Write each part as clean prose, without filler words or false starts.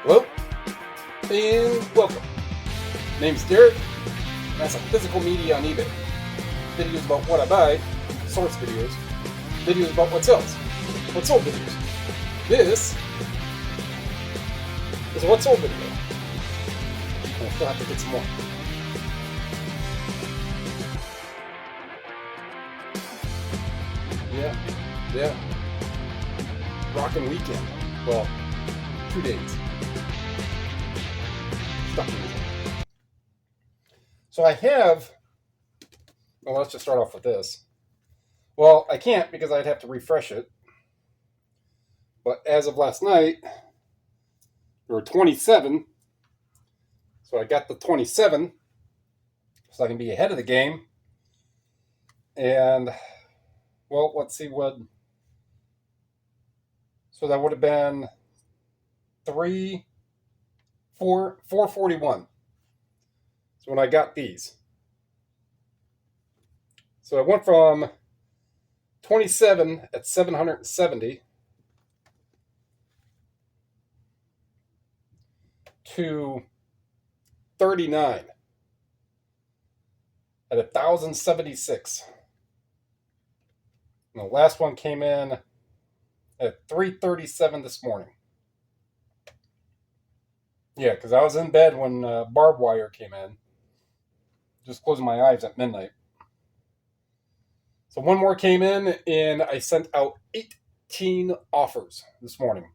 Hello and welcome. Name's Derek. That's a physical media on eBay. Videos about what I buy, source videos, videos about what sells, what sold videos. This is a what sold video. I still have to get some more. Yeah. Rockin' weekend. Well, 2 days. Stuck in this. So I have, well, let's just start off with this. Well, I can't because I'd have to refresh it. But as of last night, there were 27. So I got the 27 so I can be ahead of the game. And, well, let's see what. So that would have been 441. So when I got these. So I went from 27 at 770 to 39 at 1,076. And the last one came in at 337 this morning. Yeah, because I was in bed when barbed wire came in. Just closing my eyes at midnight. So one more came in, and I sent out 18 offers this morning.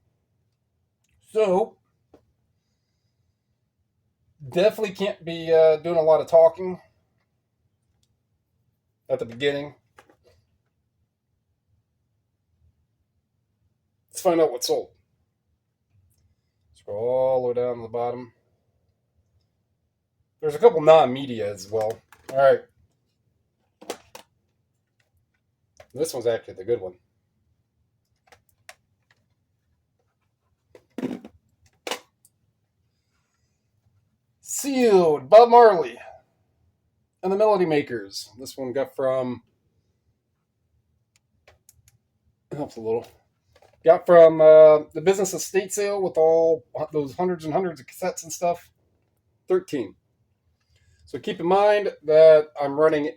So definitely can't be doing a lot of talking at the beginning. Let's find out what sold. Scroll all the way down to the bottom. There's a couple non-media as well. All right. This one's actually the good one. Sealed, Bob Marley and the Melody Makers. This one got from, helps a little, got from the business estate sale with all those hundreds and hundreds of cassettes and stuff. 13. So keep in mind that I'm running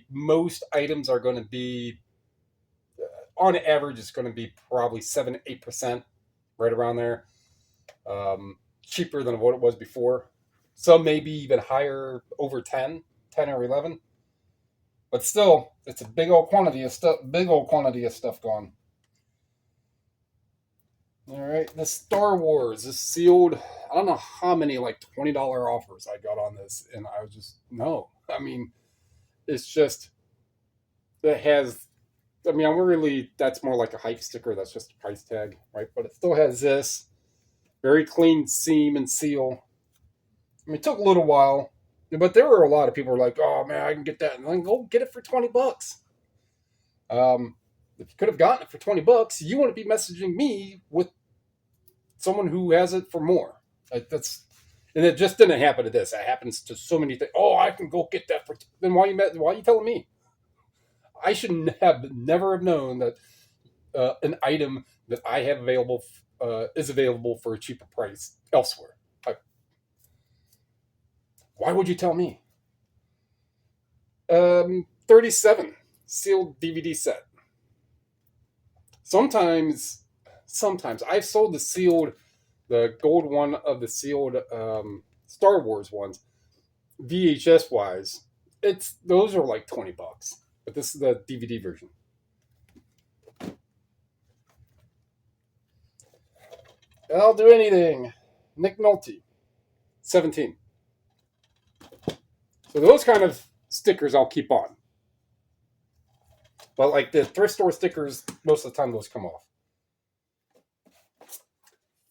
most items are going to be, on average, it's going to be probably 7-8%, right around there. Cheaper than what it was before. Some maybe even higher, over 10 or 11. But still, it's a big old quantity of stuff gone. All right, the Star Wars is sealed. I don't know how many like $20 offers I got on this, and I was just no. I mean, it's just it has. I mean, that's more like a hype sticker. That's just a price tag, right? But it still has this very clean seam and seal. I mean, it took a little while, but there were a lot of people who were like, "Oh man, I can get that," and then go get it for $20. If you could have gotten it for $20, you wouldn't be messaging me with someone who has it for more. And it just didn't happen to this. It happens to so many things. Oh, I can go get that for. Then why are you telling me? I should never have known that an item that I have available is available for a cheaper price elsewhere. Why would you tell me? 37 sealed DVD set. Sometimes I've sold the gold one of the sealed Star Wars ones, VHS wise. Those are like $20, but this is the DVD version. I'll do anything. Nick Nolte, 17. So those kind of stickers I'll keep on. But like the thrift store stickers, most of the time those come off.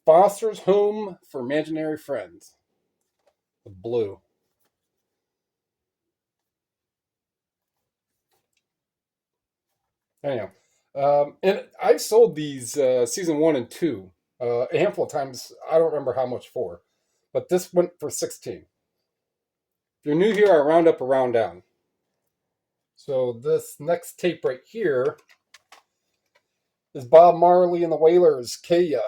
Foster's Home for Imaginary Friends. The blue. Anyhow, and I've sold these season 1 and 2 a handful of times. I don't remember how much for, but this went for 16. If you're new here, I round up or round down. So this next tape right here is Bob Marley and the Wailers, Kaya.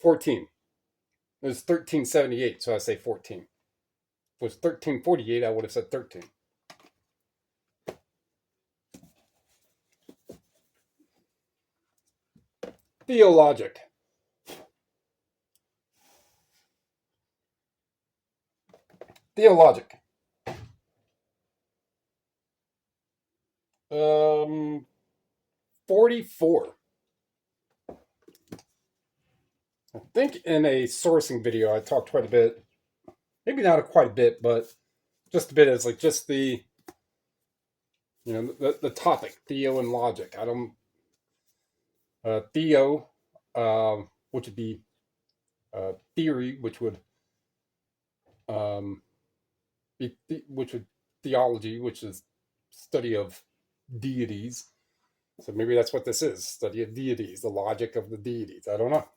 14. It was 1378, so I say 14. If it was 1348, I would have said 13. Theologic. Theologic. 44. I think in a sourcing video, I talked quite a bit. Maybe not quite a bit, but just a bit as like just the, the topic, theo and logic. I don't, theo, which would be theory, which would which would theology, which is study of deities. So maybe that's what this is: study of deities, the logic of the deities. I don't know.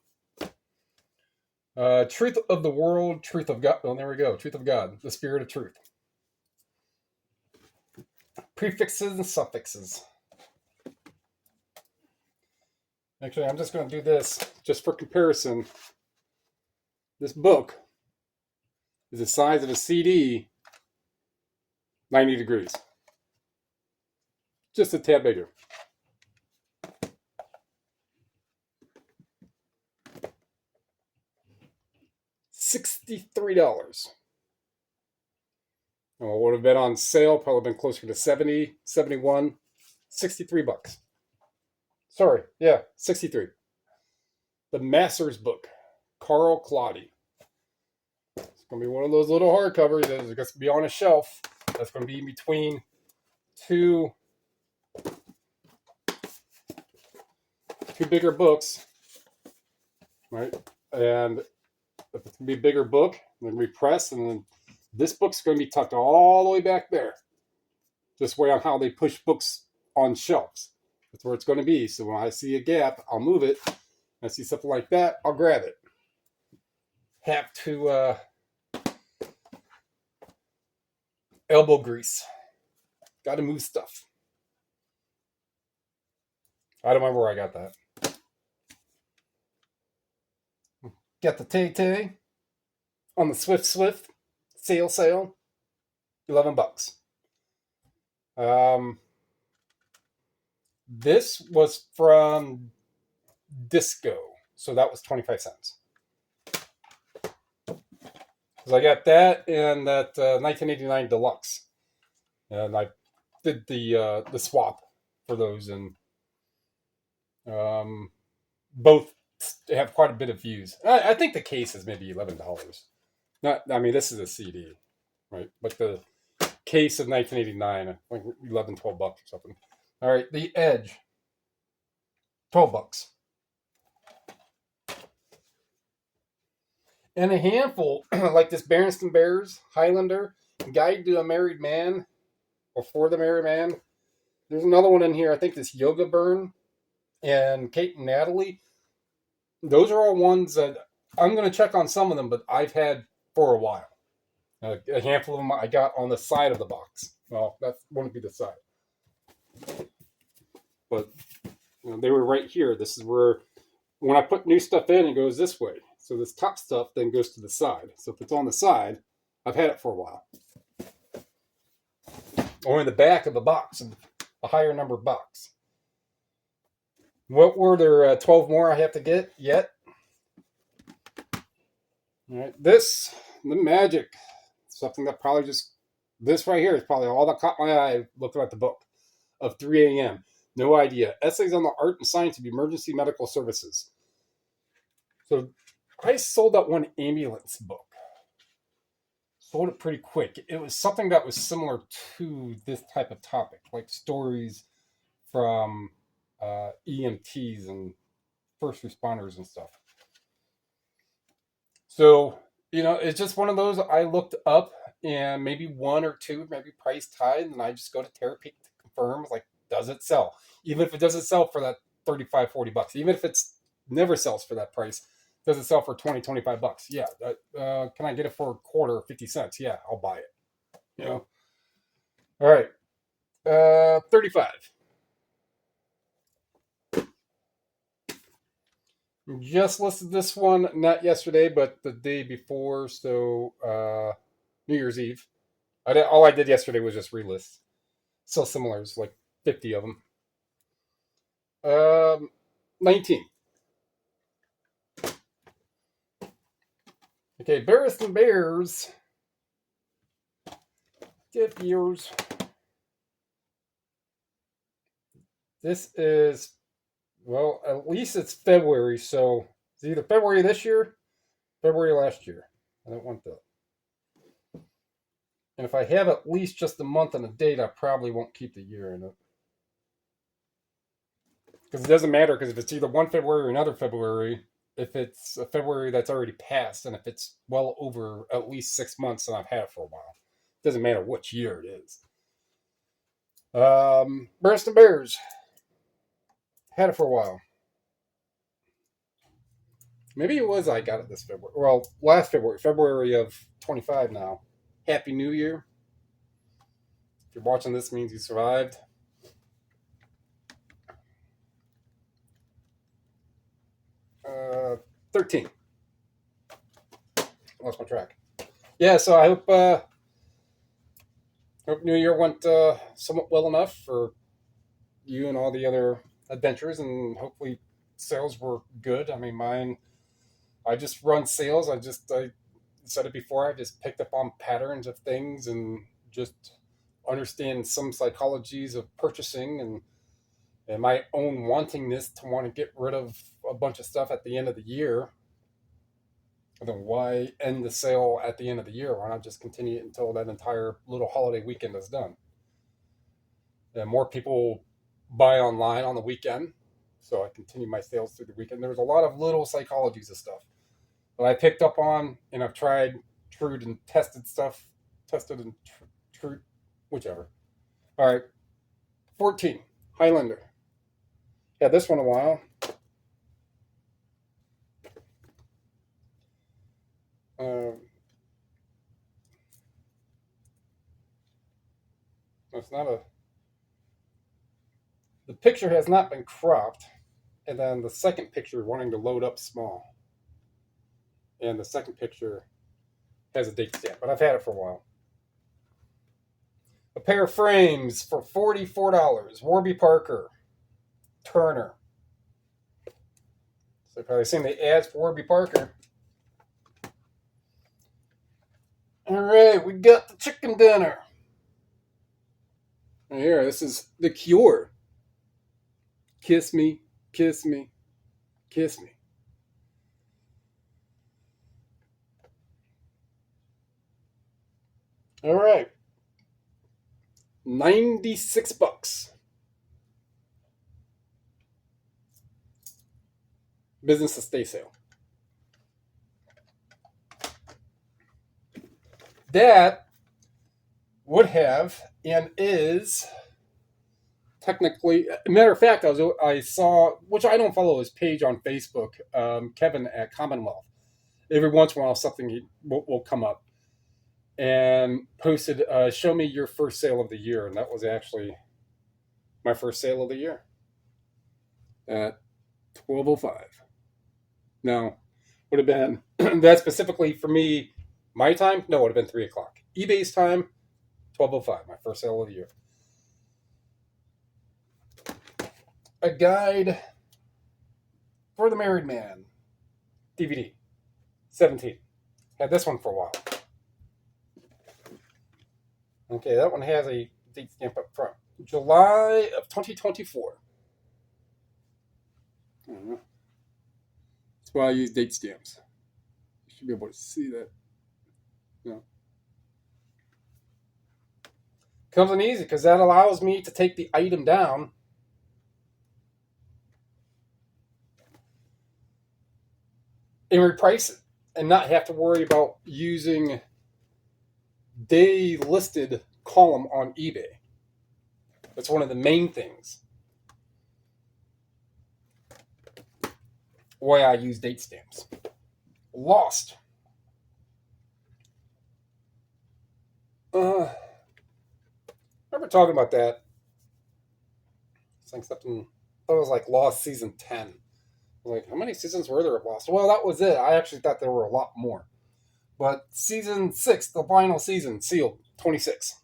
Truth of the world, truth of God. Oh, there we go. Truth of God, the spirit of truth. Prefixes and suffixes. Actually, I'm just going to do this just for comparison. This book is the size of a CD, 90 degrees. Just a tad bigger. $63. Well, it would have been on sale, probably been closer to 70, 71, 63 bucks. Sorry, yeah, 63. The Masters book, Carl Claudy. It's going to be one of those little hardcovers that's going to be on a shelf. That's going to be in between two bigger books, right? And if it's going to be a bigger book, then we press, and then this book's going to be tucked all the way back there. This way on how they push books on shelves. That's where it's going to be. So when I see a gap, I'll move it. I see something like that, I'll grab it. Have to elbow grease. Got to move stuff. I don't remember where I got that. Got the Tay-Tay on the Swift sale, $11. This was from Disco, so that was 25 cents. Because I got that and that 1989 Deluxe, and I did the swap for those, and both have quite a bit of views. I think the case is maybe $11. This is a CD, right? But the case of 1989, like 11, 12 bucks or something. All right, the Edge, 12 bucks. And a handful, like this Berenstain Bears, Highlander, Guide to a Married Man, or For the Married Man. There's another one in here, I think this Yoga Burn, and Kate and Natalie. Those are all ones that I'm going to check on some of them, but I've had for a while. A handful of them I got on the side of the box. Well, that wouldn't be the side. But they were right here. This is where, when I put new stuff in, it goes this way. So this top stuff then goes to the side. So if it's on the side, I've had it for a while. Or in the back of the box, a higher number box. What were there 12 more I have to get yet? All right, the Magic, something that probably this right here is probably all that caught my eye looking at the book, of 3 a.m. No idea. Essays on the art and science of emergency medical services. So I sold that one ambulance book. Sold it pretty quick. It was something that was similar to this type of topic, like stories from EMTs and first responders and stuff. So, it's just one of those I looked up, and maybe one or two, maybe price tied, and I just go to Terapeak to confirm, like, does it sell? Even if it doesn't sell for that 35, 40 bucks, even if it's never sells for that price, does it sell for 20, 25 bucks? Yeah. Can I get it for a quarter or 50 cents? Yeah, I'll buy it. All right. 35. Just listed this one, not yesterday, but the day before, so New Year's Eve. All I did yesterday was just relist. So similar, it's like 50 of them. 19. Okay, Bears and Bears. Get yours. This is, well, at least it's February, so it's either February this year, February last year. I don't want that. And if I have at least just a month and a date, I probably won't keep the year in it. Because it doesn't matter, because if it's either one February or another February, if it's a February that's already passed, and if it's well over at least 6 months, then I've had it for a while. It doesn't matter which year it is. Bears and Bears. Had it for a while. Maybe it was I got it this February. Well, last February, February of 25 now. Happy New Year. If you're watching this, means you survived. 13. Lost my track. Yeah, so I hope New Year went somewhat well enough for you and all the other adventures, and hopefully sales were good. I mean, mine, I just run sales. I said it before. I just picked up on patterns of things and just understand some psychologies of purchasing and my own wantingness to want to get rid of a bunch of stuff at the end of the year. And then why end the sale at the end of the year? Why not just continue it until that entire little holiday weekend is done? And more people buy online on the weekend, so I continue my sales through the weekend. There's a lot of little psychologies of stuff that I picked up on, and I've tried, trued, and tested stuff. Tested and trued, whichever. All right, 14, Highlander. Had this one a while. It's not a. The picture has not been cropped, and then the second picture wanting to load up small, and the second picture has a date stamp, but I've had it for a while. A pair of frames for $44. Warby Parker, Turner. So you've probably seen the ads for Warby Parker. All right, we got the chicken dinner. Here, this is The Cure. Kiss me, kiss me, kiss me. All right. $96. Business to stay sale. That would have and is technically, matter of fact, I saw, which I don't follow his page on Facebook, Kevin at Commonwealth. Every once in a while, something will come up, and posted, "Show me your first sale of the year," and that was actually my first sale of the year at 12:05. No, would have been that specifically for me. My time? No, it would have been 3 o'clock. eBay's time, 12:05. My first sale of the year. A guide for the married man. DVD. 17. Had this one for a while. Okay, that one has a date stamp up front. July of 2024. I don't know. That's why I use date stamps. You should be able to see that. No. Comes in easy because that allows me to take the item down and reprice it and not have to worry about using day listed column on eBay. That's one of the main things why I use date stamps. Lost. Remember talking about that? It's like something, I thought it was like Lost season 10. Like, how many seasons were there of Lost? Well, that was it. I actually thought there were a lot more. But season 6, the final season, sealed, 26.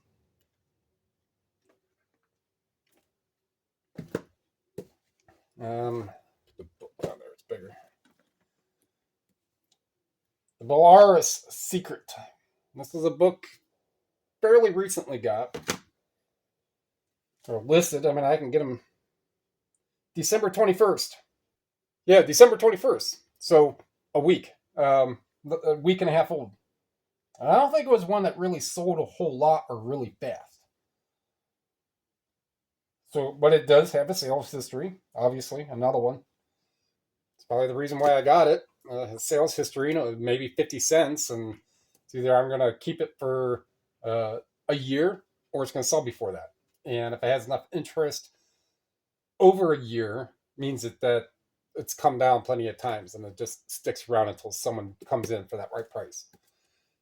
The book down there, it's bigger. The Belarus Secret. This is a book fairly recently got, or listed. I mean, I can get them December 21st. Yeah, December 21st. So a week. A week and a half old. I don't think it was one that really sold a whole lot or really fast. So, but it does have a sales history, obviously, another one. It's probably the reason why I got it. Sales history, maybe 50 cents, and it's either I'm going to keep it for a year or it's going to sell before that. And if it has enough interest over a year, means that it's come down plenty of times and it just sticks around until someone comes in for that right price.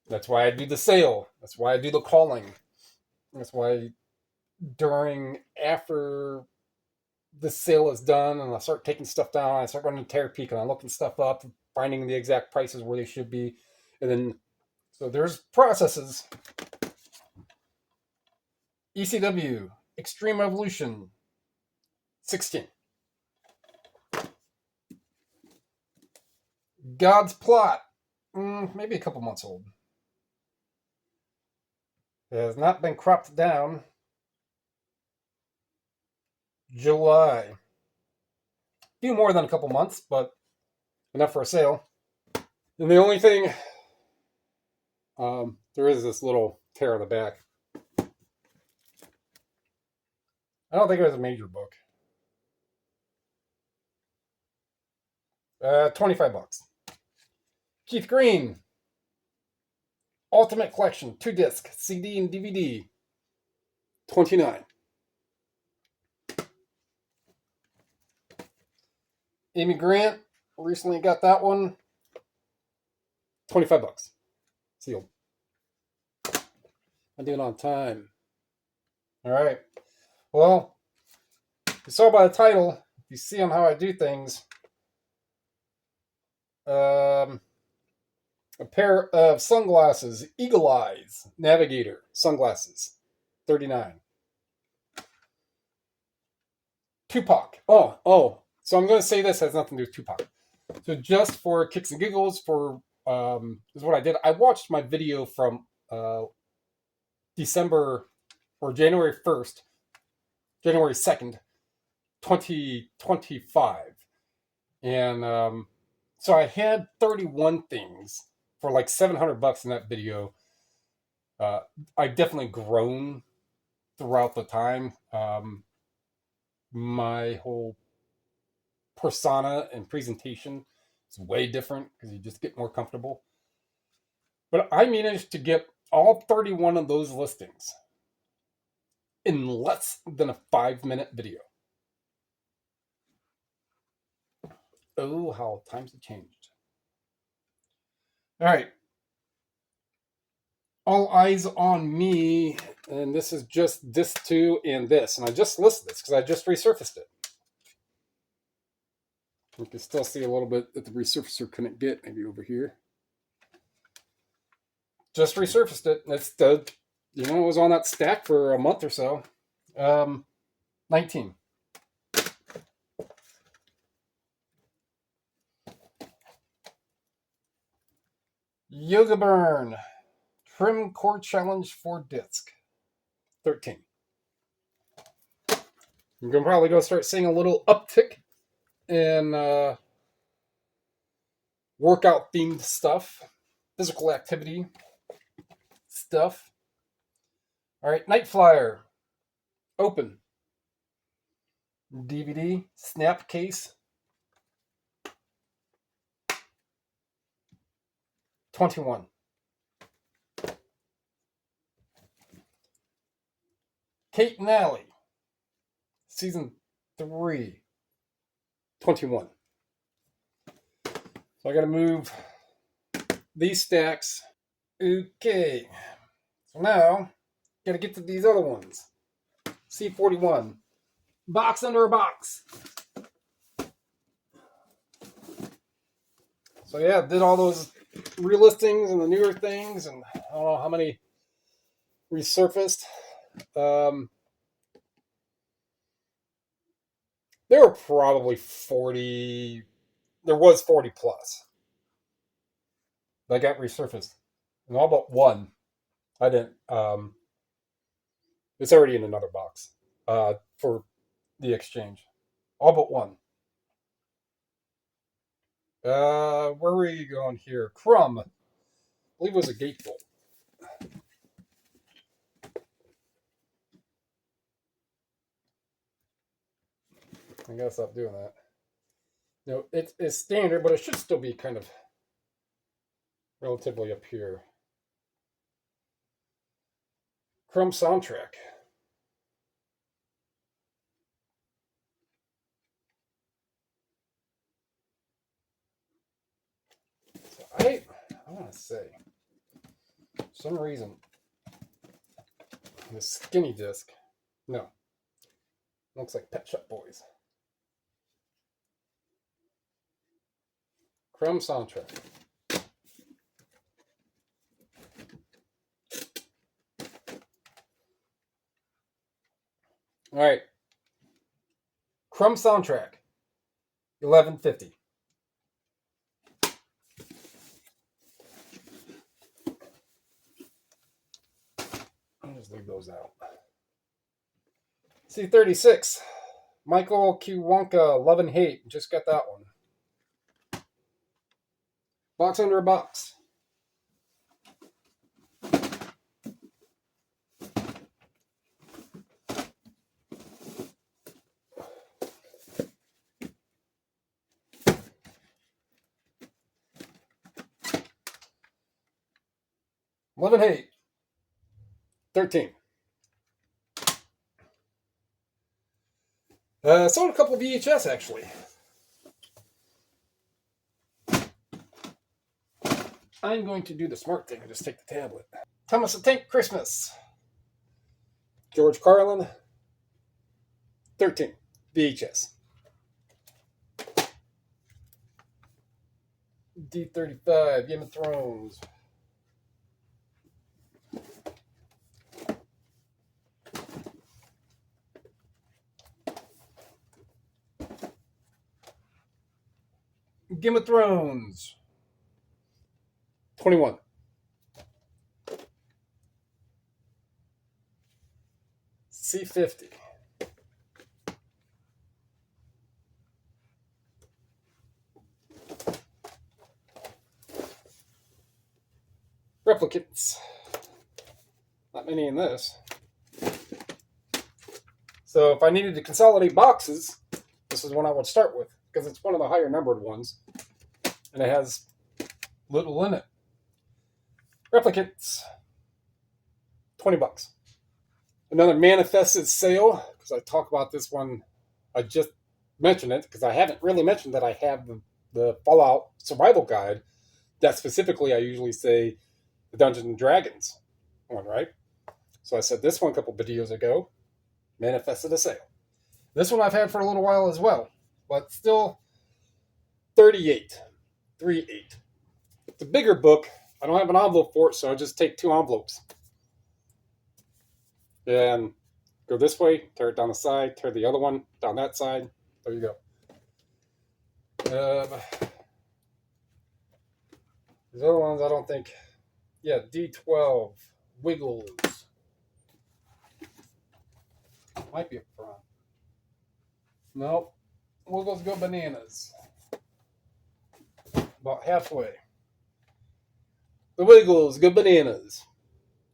That's why I do the sale. That's why I do the calling. That's why after the sale is done and I start taking stuff down, I start running Terra Peak and I'm looking stuff up, finding the exact prices where they should be. And then, so there's processes. ECW, Extreme Evolution, 16. God's Plot, maybe a couple months old. It has not been cropped down. July. A few more than a couple months, but enough for a sale. And the only thing, there is this little tear on the back. I don't think it was a major book. $25. Keith Green, Ultimate Collection, 2-disc, CD and DVD, $29. Amy Grant, recently got that one, $25. Sealed. I'm doing it on time. All right. Well, you saw by the title, you see on how I do things. A pair of sunglasses, Eagle Eyes, Navigator sunglasses, $39. Tupac. Oh. So I'm going to say this has nothing to do with Tupac. So just for kicks and giggles, is what I did. I watched my video from December or January 1st, January 2nd, 2025. And so I had 31 things for like $700 in that video. I've definitely grown throughout the time. My whole persona and presentation is way different because you just get more comfortable. But I managed to get all 31 of those listings in less than a 5-minute video. Oh, how times have changed. All right. All eyes on me. And this is just this two and this. And I just listed this because I just resurfaced it. You can still see a little bit that the resurfacer couldn't get, maybe over here. Just resurfaced it. It's it was on that stack for a month or so. 19. Yoga Burn. Trim Core Challenge 4-disc. 13. You're going to probably go start seeing a little uptick in workout themed stuff, physical activity stuff. All right, Night Flyer, open, DVD, snap case, 21. Kate and Allie, season 3, 21. So I got to move these stacks. Okay. So now, got to get to these other ones. C41. Box under a box. So yeah, did all those relistings and the newer things, and I don't know how many resurfaced. There were probably 40. There was 40 plus that got resurfaced, and all but one I didn't. It's already in another box for the exchange. All but one. Where were you going here? Crumb. I believe it was a gatefold. I gotta stop doing that. No, it's standard, but it should still be kind of relatively up here. Crumb soundtrack. So I want to say, for some reason, the skinny disc. No, looks like Pet Shop Boys. Crumb soundtrack. All right. Crumb soundtrack. $11.50. I'll just leave those out. C36. Michael Kiwanuka, Love and Hate. Just got that one. Box under a box. Love and Hate. 13. Sold a couple of VHS actually. I'm going to do the smart thing and just take the tablet. Thomas the Tank Christmas. George Carlin. 13. VHS. D35. Game of Thrones. Game of Thrones. 21. C50. Replicants. Not many in this. So if I needed to consolidate boxes, this is one I would start with because it's one of the higher numbered ones. And it has little in it. Replicants. $20. Another manifested sale, because I talk about this one. I just mentioned it because I haven't really mentioned that I have the Fallout Survival Guide. That specifically, I usually say the Dungeons and Dragons one, right? So I said this one a couple videos ago, manifested a sale. This one I've had for a little while as well, but still 38. 3.8. It's a bigger book. I don't have an envelope for it, so I just take 2 envelopes. And go this way, tear it down the side, tear the other one down that side. There you go. These other ones, I don't think. Yeah, D12, Wiggles. Might be up front. Nope. Wiggles go bananas. About halfway. The Wiggles go bananas.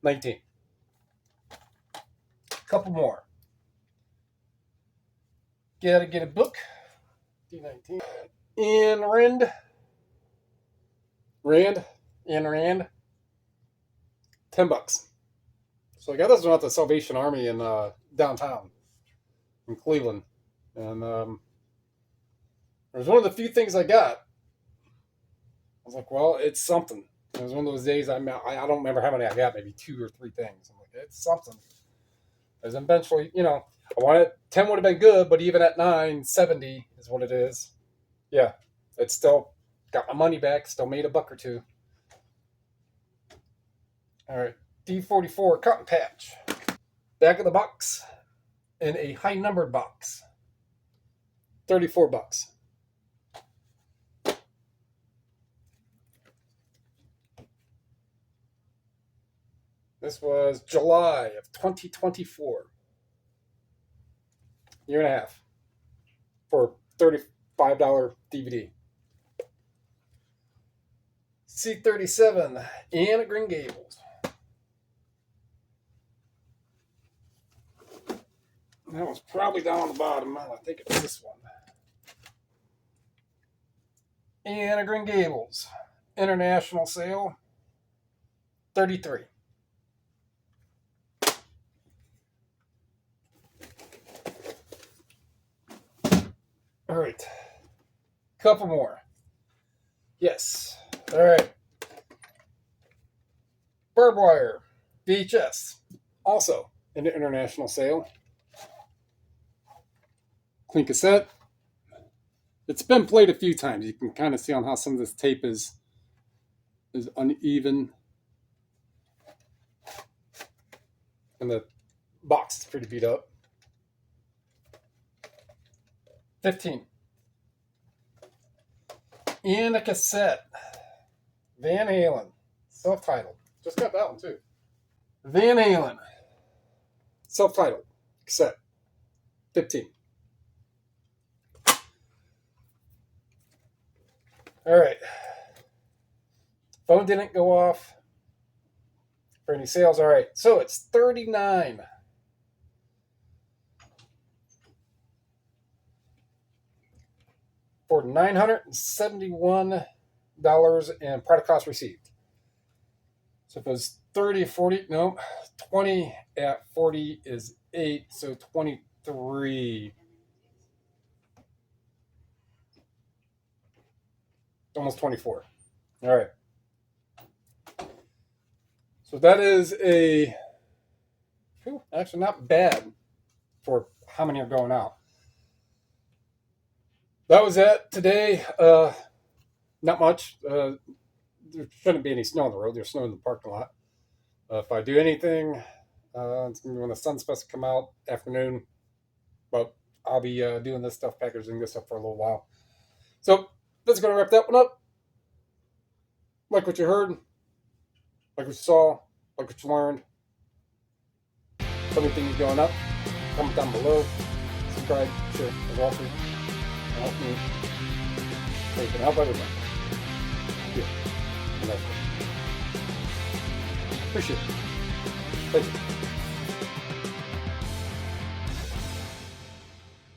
19. Couple more. Gotta get a book. D19. In Rand. $10. So I got this one at the Salvation Army in downtown in Cleveland. And it was one of the few things I got. I was like, well, it's something. It was one of those days I don't remember how many I got, maybe 2 or 3 things. I'm like, it's something. As eventually, I wanted 10 would have been good, but even at 9.70 is what it is. Yeah, it's still Got my money back. Still made a buck or two. All right. D44 cotton patch. Back of the box. In a high numbered box. $34. This was July of 2024. Year and a half. For $35 DVD. C37 and Green Gables. That was probably down on the bottom. I think it's this one. And Green Gables. International sale. $33. All right. Couple more. Yes. All right. Barbed wire. VHS. Also an international sale. Clean cassette. It's been played a few times. You can kind of see on how some of this tape is uneven. And the box is pretty beat up. $15. And a cassette. Van Halen. Self-titled. Just got that one too. Van Halen. Self-titled. Cassette. $15. All right. Phone didn't go off for any sales. All right. So it's $39. For $971 and product cost received. So if it was 30, 40, no, 20 at 40 is 8, so 23. Almost 24. All right. So that is actually not bad for how many are going out. That was it today. Not much. There shouldn't be any snow on the road. There's snow in the parking lot. If I do anything, it's going to be when the sun's supposed to come out, afternoon. But I'll be doing this stuff, packaging this up for a little while. So that's going to wrap that one up. Like what you heard, like what you saw, like what you learned. Some things going up. Comment down below. Subscribe, share, and watch me. Help me. So you can help everybody. Yeah. And that's it. Appreciate it. Thank you.